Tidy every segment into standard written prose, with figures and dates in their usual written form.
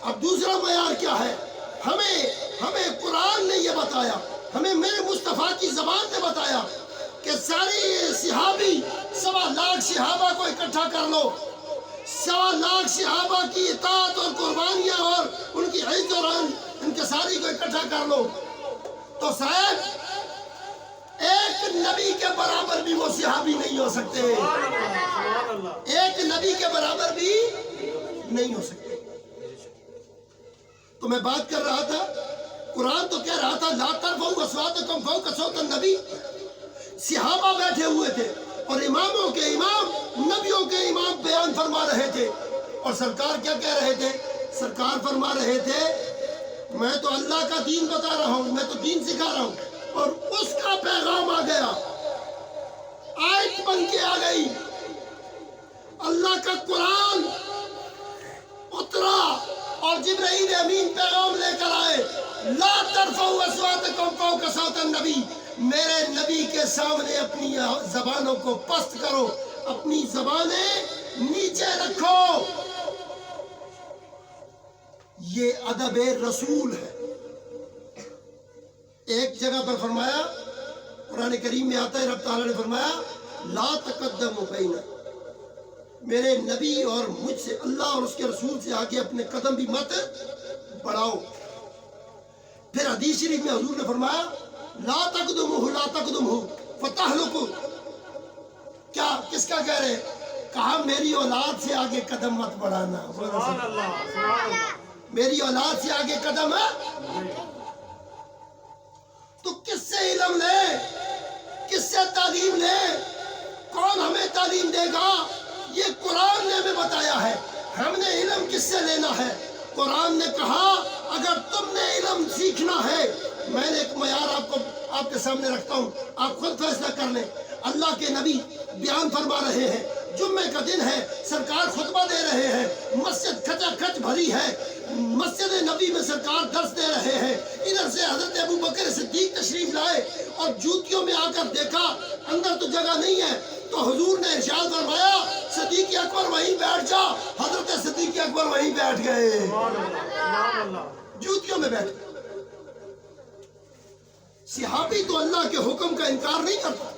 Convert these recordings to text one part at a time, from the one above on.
اب دوسرا معیار کیا ہے؟ ہمیں قرآن نے یہ بتایا، ہمیں میرے مصطفیٰ کی زبان نے بتایا کہ ساری صحابی 1.25 صحابہ کو اکٹھا کر لو، 1.25 صحابہ کی اطاعت اور قربانیاں اور ان کی عزت اور انکساری کو اکٹھا کر لو، تو صاحب ایک نبی کے برابر بھی وہ صحابی نہیں ہو سکتے، ایک نبی کے برابر بھی نہیں ہو سکتے۔ تو میں بات کر رہا تھا، قرآن تو کہہ رہا تھا لا ترفعوا اصواتکم فوق صوت النبی، صحابہ بیٹھے ہوئے تھے اور اماموں کے امام، نبیوں کے امام بیان فرما رہے تھے، اور سرکار کیا کہہ رہے تھے؟ سرکار فرما رہے تھے میں تو اللہ کا دین بتا رہا ہوں، میں تو دین سکھا رہا ہوں، اور اس کا پیغام آ گیا، آیت بن کے آ گئی، اللہ کا قرآن اترا اور جبرائیل امین پیغام لے کر آئے، لا ترفعوا اصواتکم فوق صوت النبی، میرے نبی کے سامنے اپنی زبانوں کو پست کرو، اپنی زبانیں نیچے رکھو۔ یہ ادب رسول ہے۔ ایک جگہ پر فرمایا، قرآن کریم میں آتا ہے، رب تعالیٰ نے فرمایا لا تقدموا بین، میرے نبی اور مجھ سے، اللہ اور اس کے رسول سے آگے اپنے قدم بھی مت بڑھاؤ۔ پھر حدیث شریف میں حضور نے فرمایا لا تقدموا لا تقدموا فتہلکوا، کیا کس کا کہہ رہے؟ کہا میری اولاد سے آگے قدم مت بڑھانا، میری اولاد سے آگے قدم ہے۔ تو کس سے علم لے، کس سے تعلیم لے؟ کون ہمیں تعلیم دے گا؟ یہ قرآن نے ہمیں بتایا ہے، ہم نے علم کس سے لینا ہے؟ قرآن نے کہا اگر تم نے علم سیکھنا ہے، میں نے ایک معیار آپ کے سامنے رکھتا ہوں، آپ خود فیصلہ کر لیں۔ اللہ کے نبی بیان فرما رہے ہیں، جمعے کا دن ہے، سرکار خطبہ دے رہے ہیں، مسجد کھچا کھچ بھری ہے، مسجد نبی میں سرکار درس دے رہے ہیں، ادھر سے حضرت ابو بکر صدیق تشریف لائے اور جوتیوں میں آ کر دیکھا اندر تو جگہ نہیں ہے، تو حضور نے ارشاد فرمایا صدیق اکبر وہیں بیٹھ جا، حضرت صدیق اکبر وہیں بیٹھ گئے، جوتیوں میں بیٹھ گئے۔ صحابی تو اللہ کے حکم کا انکار نہیں کرتا،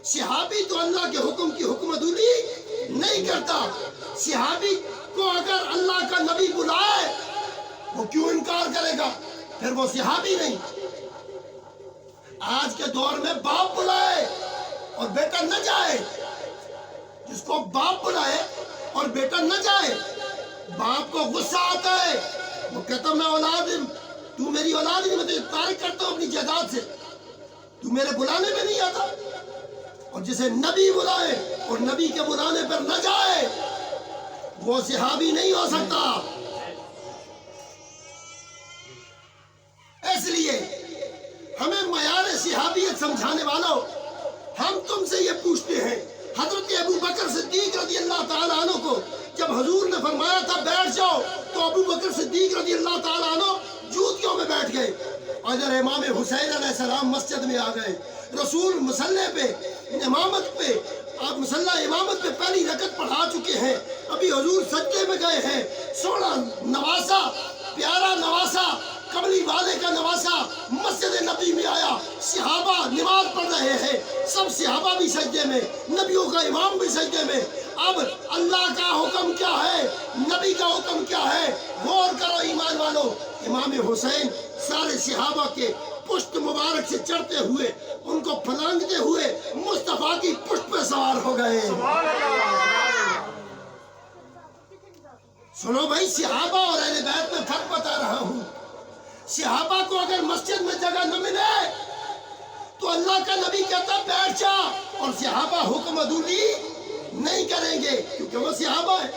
صحابی تو اللہ کے حکم کی حکم عدولی نہیں کرتا۔ صحابی کو اگر اللہ کا نبی بلائے وہ کیوں انکار کرے گا؟ پھر وہ صحابی نہیں۔ آج کے دور میں باپ بلائے اور بیٹا نہ جائے، جس کو باپ بلائے اور بیٹا نہ جائے، باپ کو غصہ آتا ہے، وہ کہتا میں اولاد، تو میری اولاد نہیں، میں تجھے طارق کرتا ہوں اپنی جائیداد سے، تو میرے بلانے میں نہیں آتا۔ اور جسے نبی بلائے اور نبی کے بلانے پر نہ جائے وہ صحابی نہیں ہو سکتا۔ اس لیے ہمیں معیار صحابیت سمجھانے والوں، ہم تم سے یہ پوچھتے ہیں، حضرت ابو بکر صدیق رضی اللہ تعالیٰ عنہ کو جب حضور نے فرمایا تھا بیٹھ جاؤ، تو ابو بکر صدیق رضی اللہ تعالیٰ عنہ جوتیوں میں بیٹھ گئے۔ ادھر امام حسین علیہ السلام مسجد میں آ گئے، رسول مصلی پہ امامت پہ، آپ مصلی امامت پہ پہلی رکعت پڑھا چکے ہیں، ابھی حضور سجدے میں گئے ہیں، سونا نواسا، پیارا نواسا، کملی والے کا نواسا مسجد نبی میں آیا، صحابہ نماز پڑھ رہے ہیں، سب صحابہ بھی سجدے میں، نبیوں کا امام بھی سجدے میں۔ اب اللہ کا حکم کیا ہے، نبی کا حکم کیا ہے، غور کرو ایمان والو۔ امام حسین سارے صحابہ کے پشت مبارک سے چڑھتے ہوئے، ان کو پھلانگتے ہوئے مصطفیٰ کی پشت پہ سوار ہو گئے۔ سنو بھائی، صحابہ اور اہل بیت میں فرق بتا رہا ہوں۔ صحابہ کو اگر مسجد میں جگہ نہ ملے تو اللہ کا نبی کہتا بیٹھ جا، اور صحابہ حکم عدولی نہیں کریں گے کیونکہ وہ صحابہ ہیں،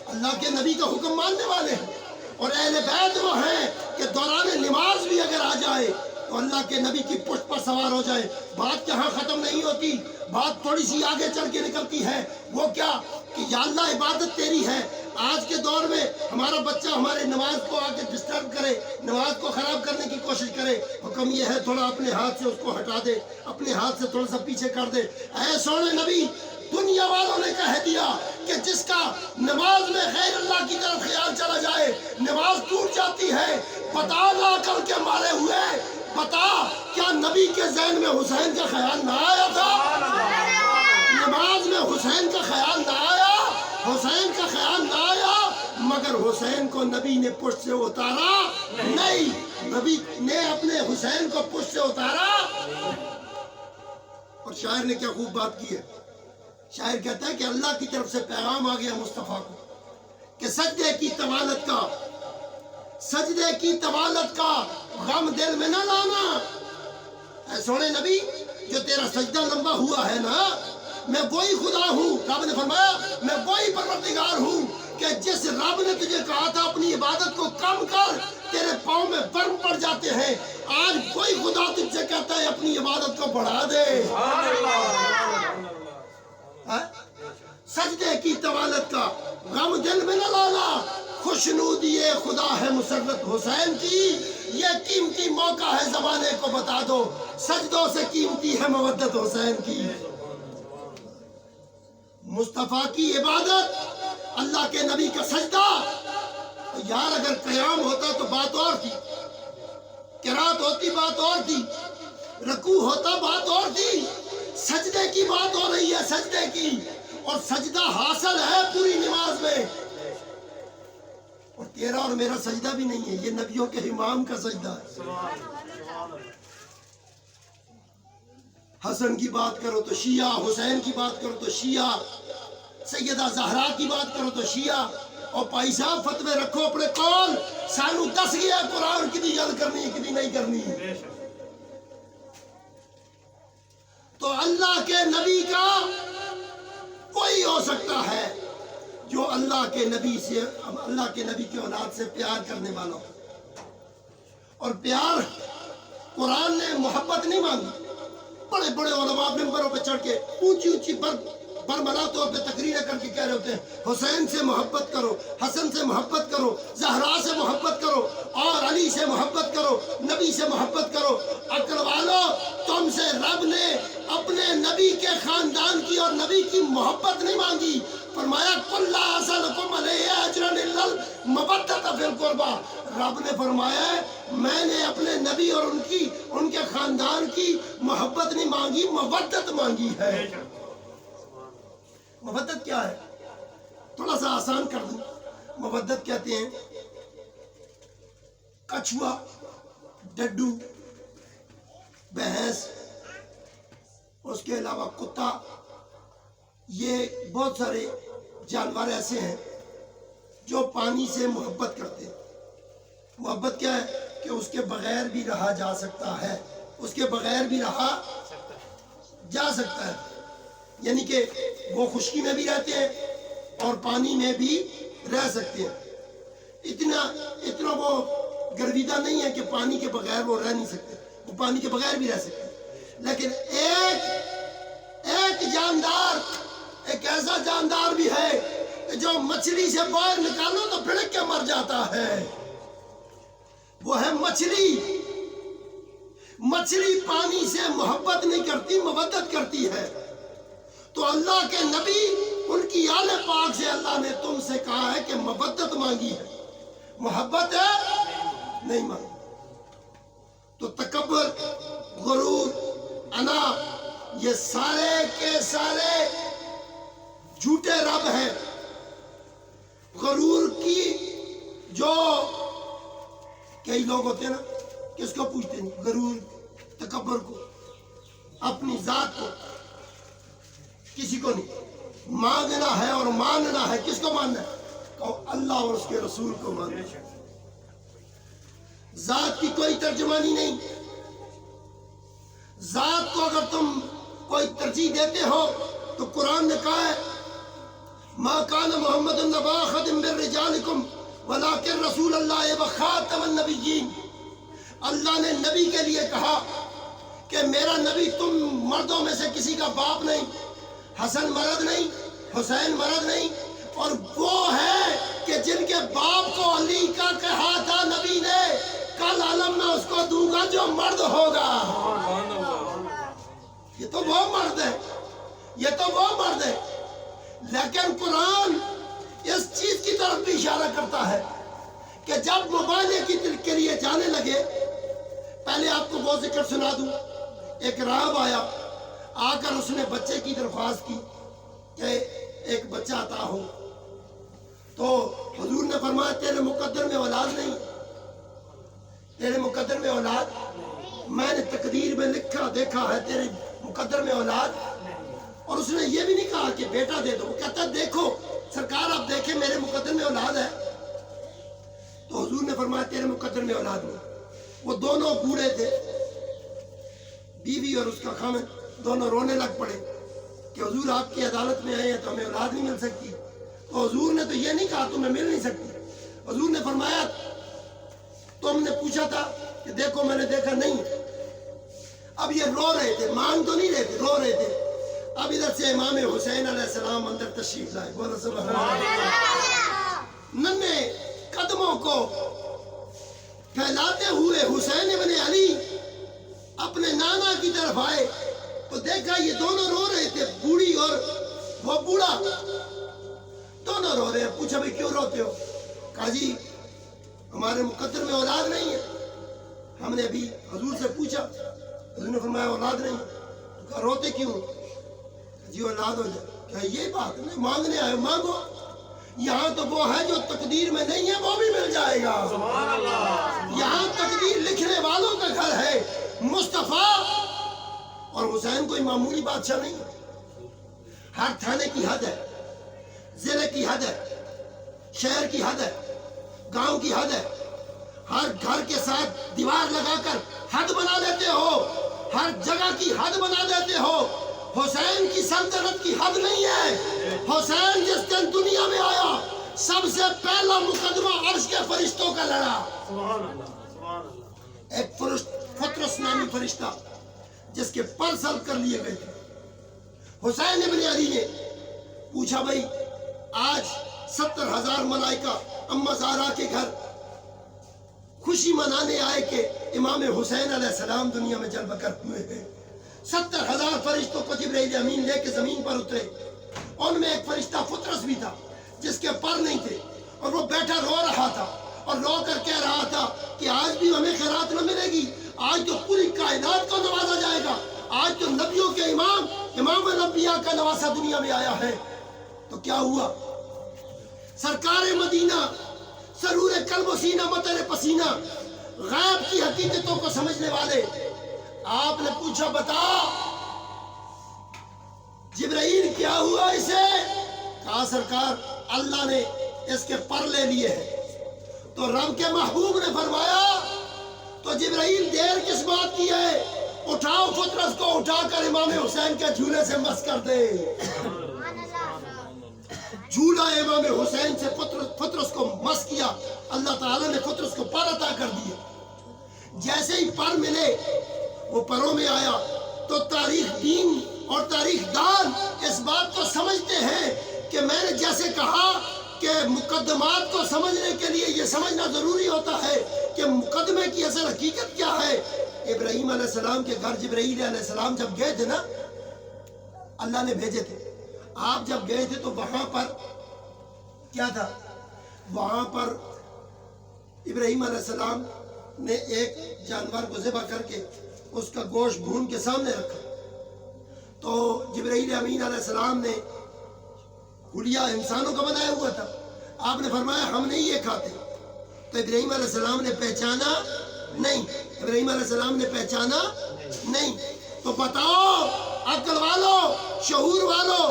اللہ کے نبی کا حکم ماننے والے ہیں۔ اور اہل بیت وہ ہیں کہ دوران نماز بھی اگر آ جائے تو اللہ کے نبی کی پشت پر سوار ہو جائے۔ بات یہاں ختم نہیں ہوتی، بات تھوڑی سی آگے چل کے نکلتی ہے۔ وہ کیا کہ یا اللہ عبادت تیری ہے۔ آج کے دور میں ہمارا بچہ ہمارے نماز کو آ کے ڈسٹرب کرے، نماز کو خراب کرنے کی کوشش کرے، حکم یہ ہے تھوڑا اپنے ہاتھ سے اس کو ہٹا دے، اپنے ہاتھ سے تھوڑا سا پیچھے کر دے۔ اے سونے نبی، دنیا والوں نے کہہ دیا کہ جس کا نماز میں غیر اللہ کی طرف خیال چلا جائے، نماز ٹوٹ جاتی ہے، بتا نہ کر کے مارے ہوئے، بتا کیا نبی کے ذہن میں حسین کا خیال نہ آیا تھا؟ نماز میں حسین کا خیال نہ آیا، حسین کا خیال نہ آیا، مگر حسین کو نبی نے پشت سے اتارا نہیں، نبی نے اپنے حسین کو پشت سے اتارا۔ اور شاعر نے کیا خوب بات کی ہے، شاعر کہتا ہے کہ اللہ کی طرف سے پیغام آ گیا مصطفیٰ کو کہ سجدے کی طوالت کا، سجدے کی طوالت کا غم دل میں نہ لانا۔ اے سونے نبی، جو تیرا سجدہ لمبا ہوا ہے نا، میں وہی خدا ہوں۔ رب نے فرمایا میں وہی پروردگار ہوں کہ جس رب نے تجھے کہا تھا اپنی عبادت کو کم کر، تیرے پاؤں میں برم پڑ جاتے ہیں، آج کوئی خدا تجھ سے کہتا ہے اپنی عبادت کو بڑھا دے۔ سجدے کی طوالت کا غم دل میں نہ لانا، خوشنودی خدا ہے مسرت حسین کی، یہ قیمتی موقع ہے زمانے کو بتا دو، سجدوں سے قیمتی ہے مودت حسین کی۔ مصطفیٰ کی عبادت، اللہ کے نبی کا سجدہ، یار اگر قیام ہوتا تو بات اور تھی، قرات ہوتی بات اور تھی، رکوع ہوتا بات اور تھی، سجدے کی بات ہو رہی ہے، سجدے کی، اور سجدہ حاصل ہے پوری نماز میں، اور تیرا اور میرا سجدہ بھی نہیں ہے، یہ نبیوں کے امام کا سجدہ ہے۔ حسن کی بات کرو تو شیعہ، حسین کی بات کرو تو شیعہ، سیدہ زہرا کی بات کرو تو شیعہ، اور بھائی صاحب فتوے رکھو اپنے قول، سانو دس گیا قرآن کدی یاد کرنی کدی نہیں کرنی۔ تو اللہ کے نبی کا کوئی ہو سکتا ہے جو اللہ کے نبی سے، اللہ کے نبی کی اولاد سے پیار کرنے والا ہو، اور پیار قرآن نے محبت نہیں مانگی۔ بڑے بڑے علماء ممبروں پہ چڑھ کے اونچی اونچی برملا طور پہ تقریریں کر کے کہہ رہے ہوتے ہیں حسین سے محبت کرو، حسن سے محبت کرو، زہرا سے محبت کرو، اور علی سے محبت کرو، نبی سے محبت کرو۔ عقل والو، تم سے رب نے اپنے نبی کے خاندان کی اور نبی کی محبت نہیں مانگی، فرمایا قُل لَا أَسْأَلُكُمْ عَلَيْهِ أَجْرًا إِلَّا الْمَوَدَّةَ فِي الْقُرْبَىٰ۔ رب نے فرمایا ہے میں نے اپنے نبی اور ان کے خاندان کی محبت نہیں مانگی، مودت مانگی ہے۔ مودت کیا ہے؟ تھوڑا سا آسان کر دوں، مودت کہتے ہیں کچھوا، ڈڈو، بھینس، اس کے علاوہ کتا، یہ بہت سارے جانور ایسے ہیں جو پانی سے محبت کرتے ہیں۔ محبت کیا ہے کہ اس کے بغیر بھی رہا جا سکتا ہے، اس کے بغیر بھی رہا جا سکتا ہے، یعنی کہ وہ خشکی میں بھی رہتے ہیں اور پانی میں بھی رہ سکتے ہیں۔ اتنا وہ گرویدہ نہیں ہے کہ پانی کے بغیر وہ رہ نہیں سکتے، وہ پانی کے بغیر بھی رہ سکتے ہیں۔ لیکن ایک جاندار، ایک ایسا جاندار بھی ہے کہ جو مچھلی سے باہر نکالو تو پھڑک کے مر جاتا ہے، وہ ہے مچھلی۔ مچھلی پانی سے محبت نہیں کرتی، مودت کرتی ہے۔ تو اللہ کے نبی، ان کی آل پاک سے اللہ نے تم سے کہا ہے کہ مودت مانگی ہے، محبت نہیں مانگی۔ تو تکبر، غرور، انا، یہ سارے کے سارے جھوٹے رب ہیں۔ غرور کی جو کئی لوگ ہوتے ہیں نا، کس کو پوچھتے ہیں؟ غرور، تکبر کو، اپنی ذات کو، کسی کو نہیں۔ مانگنا ہے اور ماننا ہے، کس کو ماننا ہے؟ کہو اللہ اور اس کے رسول کو ماننا ہے۔ ذات کی کوئی ترجمانی نہیں۔ ذات کو اگر تم کوئی ترجیح دیتے ہو تو قرآن نے کہا ہے ما کان محمد ابا احد من رجالکم ولکن رسول اللہ وخاتم النبیین۔ اللہ نے نبی کے لیے کہا کہ میرا نبی تم مردوں میں سے کسی کا باپ نہیں، حسن مرد نہیں، حسین مرد نہیں، اور وہ ہے کہ جن کے باپ کو علی کا کہا تھا نبی نے کل عالم میں اس کو دوں گا جو مرد ہوگا۔ یہ تو وہ مرد ہے، یہ تو وہ مرد ہے۔ لیکن قرآن اس چیز کی طرف بھی اشارہ کرتا ہے کہ جب مبالغے کے لیے جانے لگے، پہلے آپ کو وہ ذکر سنا دوں، ایک راہب آیا، آ کر اس نے بچے کی درخواست کی کہ ایک بچہ عطا ہو، تو حضور نے فرمایا تیرے مقدر میں اولاد نہیں، تیرے مقدر میں اولاد، میں نے تقدیر میں لکھا دیکھا ہے تیرے مقدر میں اولاد۔ اور اس نے یہ بھی نہیں کہا کہ بیٹا دے دو، وہ کہتا دیکھو سرکار آپ دیکھیں میرے مقدر میں اولاد ہے، تو حضور نے فرمایا تیرے مقدر میں اولاد نہیں۔ وہ دونوں بوڑھے تھے، بیوی اور اس کا خاوند، دونوں رونے لگ پڑے کہ حضور آپ کی عدالت میں آئے ہیں تو ہمیں اولاد نہیں مل سکتی، تو حضور نے تو یہ نہیں کہا تمہیں مل نہیں سکتی، حضور نے فرمایا تم نے پوچھا تھا کہ دیکھو میں نے دیکھا نہیں۔ اب یہ رو رہے تھے، مانگ تو نہیں رہے تھے، رو رہے تھے۔ اب ادھر سے امام حسین علیہ السلام اندر تشریف لائے، بولو سبحان اللہ۔ ننھے قدموں کو پھیلاتے ہوئے حسین ابن علی اپنے نانا کی طرف آئے تو دیکھا یہ دونوں رو رہے تھے، بوڑھی اور وہ بوڑھا، دونوں رو رہے ہیں۔ پوچھا بھائی کیوں روتے ہو؟ کہا جی ہمارے مقدر میں اولاد نہیں ہے، ہم نے ابھی حضور سے پوچھا، حضور نے فرمایا اولاد نہیں، تو کہا روتے کیوں؟ جی اولاد ہو جائے۔ کہا یہ بات نہیں، مانگنے آئے مانگو، یہاں تو وہ ہے جو تقدیر میں نہیں ہے وہ بھی مل جائے گا۔ یہاں تقدیر لکھنے والوں کا گھر ہے، مصطفیٰ اور حسین کوئی معمولی بادشاہ نہیں ہے۔ ہر تھانے کی حد ہے، ضلع کی حد ہے، شہر کی حد ہے، گاؤں کی حد ہے۔ ہر گھر کے ساتھ دیوار لگا کر حد بنا لیتے ہو، ہر جگہ کی حد بنا دیتے ہو۔ حسین کی سلطنت کی حد نہیں ہے۔ حسین جس دن دنیا میں آیا سب سے پہلا مقدمہ عرش کے فرشتوں کا لڑا۔ ایک فطرس نامی فرشتہ جس کے پر سلب کر لیے گئے تھے، حسین ابن علی نے پوچھا بھائی آج 70,000 ملائکہ اما زہرا کے گھر خوشی منانے آئے کہ امام حسین علیہ السلام دنیا میں جلوہ گر ہوئے ہیں۔ 70,000 فرشتوں کو جبرائیل امین لے کے زمین پر اترے، ان میں ایک فرشتہ فطرس بھی تھا جس کے پر نہیں تھے، اور وہ بیٹھا رو رہا تھا اور رو کر کہہ رہا تھا کہ آج بھی ہمیں خیرات نہ ملے گی، آج تو پوری کائنات کو نوازا جائے گا، آج تو نبیوں کے امام الانبیاء کا نواسا دنیا میں آیا ہے۔ تو کیا ہوا؟ سرکار مدینہ، سرور قلب و سینہ، مطر پسینہ، غیب کی حقیقتوں کو سمجھنے والے، آپ نے پوچھا بتا جبرائیل کیا ہوا اسے؟ کہا سرکار اللہ نے اس کے پر لے لیے ہیں۔ تو رب کے محبوب نے فرمایا تو جبرائیل دیر کس بات کی ہے؟ اٹھاؤ فطرس کو، اٹھا کر امام حسین کے جھولے سے مس کر دے۔ جھولا امام حسین سے فطرس کو مس کیا، اللہ تعالیٰ نے فطرس کو پر عطا کر دیا۔ جیسے ہی پر ملے وہ پروں میں آیا تو تاریخ دین اور تاریخ دان اس بات کو سمجھتے ہیں کہ میں نے جیسے کہا کہ مقدمات کو سمجھنے کے لیے یہ سمجھنا ضروری ہوتا ہے کہ مقدمے کی اصل حقیقت کیا ہے۔ ابراہیم علیہ السلام کے گھر جبرائیل علیہ السلام جب گئے تھے نا، اللہ نے بھیجے تھے، آپ جب گئے تھے تو وہاں پر کیا تھا؟ وہاں پر ابراہیم علیہ السلام نے ایک جانور کو ذبح کر کے اس کا گوشت بھون کے سامنے رکھا، تو جبرائیل امین علیہ السلام نے حلیہ انسانوں کا بنایا ہوا تھا، آپ نے فرمایا ہم نہیں یہ کھاتے، تو ابراہیم علیہ السلام نے پہچانا نہیں، ابراہیم علیہ السلام نے پہچانا نہیں۔ تو بتاؤ عقل والو، شعور والو،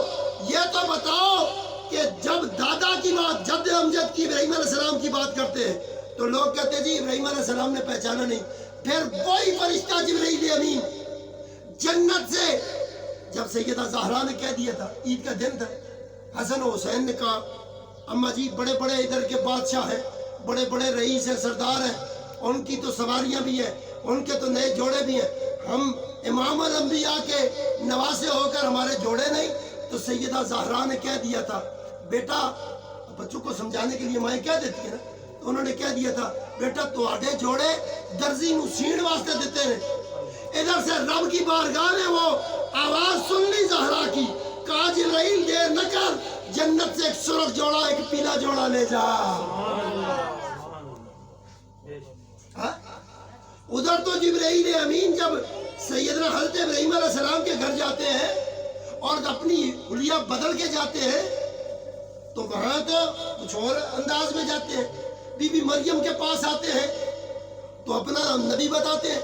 یہ تو بتاؤ کہ جب دادا کی بات، جد امجد کی ابراہیم علیہ السلام کی بات کرتے ہیں تو لوگ کہتے ہیں جی ابراہیم علیہ السلام نے پہچانا نہیں۔ پھر وہی فرشتہ جبرائیل امین جنت سے جب سیدہ زہرا نے کہہ دیا تھا، عید کا دن تھا، حسن و حسین نے کہا اماں جی بڑے بڑے ادھر کے بادشاہ ہیں، بڑے بڑے رئیس ہیں، سردار ہیں، ان کی تو سواریاں بھی ہیں، ان کے تو نئے جوڑے بھی ہیں، ہم امام الانبیاء کے نواسے ہو کر ہمارے جوڑے نہیں۔ تو سیدہ زہرا نے کہہ دیا تھا بیٹا، بچوں کو سمجھانے کے لیے مائیں کہہ دیتی ہیں نا، تو انہوں نے کہہ دیا تھا بیٹا تو آڈے جوڑے درزی نو سین واسطے دیتے ہیں۔ ادھر سے رب کی بارگاہ میں وہ آواز سن لی زہرا کی، کہا جبرائیل دیر نہ کر، جنت سے ایک سرخ جوڑا ایک پیلا جوڑا لے جا۔ تو جبرائیل امین جب سیدنا حضرت ابراہیم علیہ السلام کے گھر جاتے ہیں اور اپنی حلیہ بدل کے جاتے ہیں تو وہاں تو کچھ اور انداز میں جاتے ہیں. بی بی مریم کے پاس آتے ہیں تو اپنا نبی بتاتے ہیں,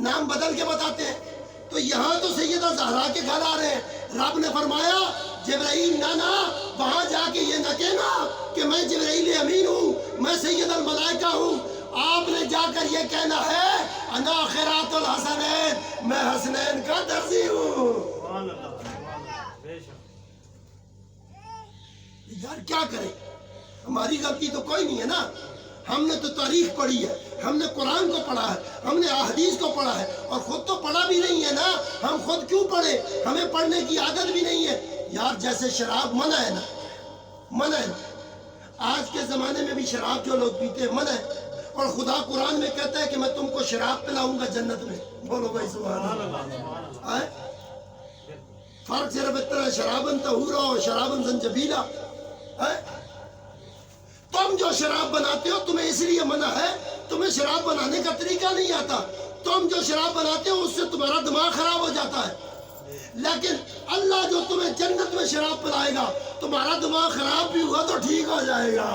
نام بدل کے بتاتے ہیں. تو یہاں تو سیدہ زہرا کے گھر آ رہے ہیں. رب نے فرمایا جبرائیل نہ وہاں جا کے یہ نہ کہنا کہ میں جبرائیل امین ہوں, میں سید الملائکہ ہوں. آپ نے جا کر یہ کہنا ہے انا خیرات الحسنین, میں حسنین کا درزی ہوں. یار کیا کریں, ہماری غلطی تو کوئی نہیں ہے نا. ہم نے تو تاریخ پڑھی ہے, ہم نے قرآن کو پڑھا ہے, ہم نے احادیث کو پڑھا ہے, اور خود تو پڑھا بھی نہیں ہے نا. ہم خود کیوں پڑھے, ہمیں پڑھنے کی عادت بھی نہیں ہے. یار جیسے شراب منع ہے نا, منع ہے. آج کے زمانے میں بھی شراب جو لوگ پیتے ہیں منع ہے, اور خدا قرآن میں کہتا ہے کہ میں تم کو شراب پلاؤں گا جنت میں. بولو بھائی سبحان اللہ. فرق صرف اتنا ہے, شرابن طہورا اور شرابن زنجبیلا. تم جو شراب بناتے ہو تمہیں اس لیے منع ہے, تمہیں شراب بنانے کا طریقہ نہیں آتا. تم جو شراب بناتے ہو اس سے تمہارا دماغ خراب ہو جاتا ہے. لیکن اللہ جو تمہیں جنت میں شراب پلائے گا, تمہارا دماغ خراب بھی ہوا تو ٹھیک ہو جائے گا.